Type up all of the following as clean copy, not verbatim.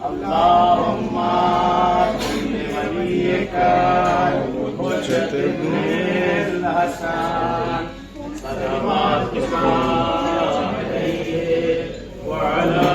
अल्लाहुम्मा वलियका हुज्जत इब्नुल हसन सल्लल्लाहु अलैहि व अला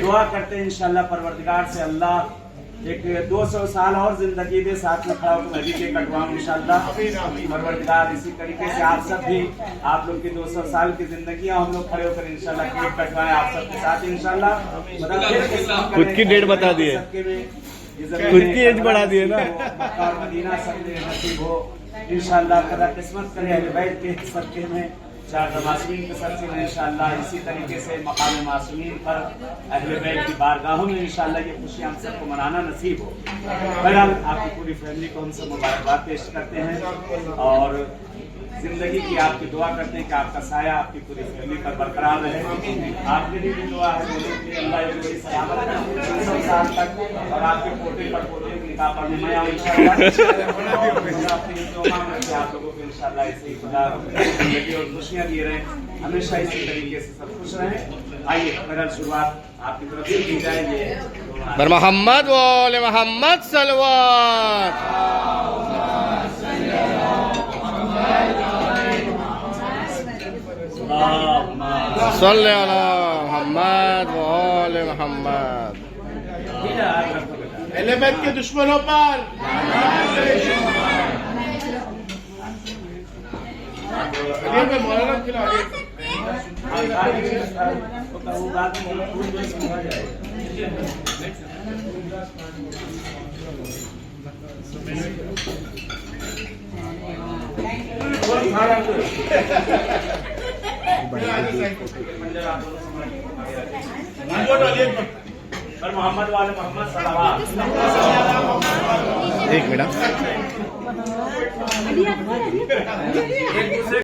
दुआ करते हैं इंशाल्लाह परवरदिगार से अल्लाह एक 200 साल और जिंदगी दे, साथ में खड़ा होकर हदी के कटवाऊं इंशाल्लाह परवरदिगार। इसी तरीके से आप सब भी, आप लोग की 200 साल की जिंदगी हम लोग खड़े होकर इंशाल्लाह केक कटवाएं आप सबके साथ इंशाल्लाह। खुद की डेट बता दिए, खुद की एज बढ़ा दिए ना। मक्का और मदीना सब नसीब हो इंशाल्लाह। खुदा किस्मत करे अहले बैत के सदके में, चार मासूमीन के सदके में इंशाल्लाह। इसी तरीके से मकाम मासूमीन पर अहले बैत की बारगाहों में इंशाल्लाह ये खुशी हम सबको मनाना नसीब हो। बहरहाल आपकी पूरी फैमिली को हम सब मुबारकबाद पेश करते हैं और जिंदगी की आपकी दुआ करते हैं कि आपका साया आपकी पूरी फैमिली पर बरकरार रहे। आपके लिए भी दुआ है अल्लाह ये सलामत रखे 100 साल तक और आपके पोते पर पोते निकाह पढ़ने में आऊं इंशाल्लाह। आप लोगों को इंशाल्लाह ऐसे ही खुदा जिंदगी और खुशियाँ दिए रहे, हमेशा इसी तरीके से सब खुश रहें। आइए बहरहाल शुरुआत आपकी तरफ से की जाएगी। बर मोहम्मद वाले मोहम्मद सलवात सल्ले अला मोहम्मद वाले मोहम्मद। अहले बैत के दुश्मनों पर मौलाना खिला मोहम्मद वाले मोहम्मद सलावत। एक मिनट।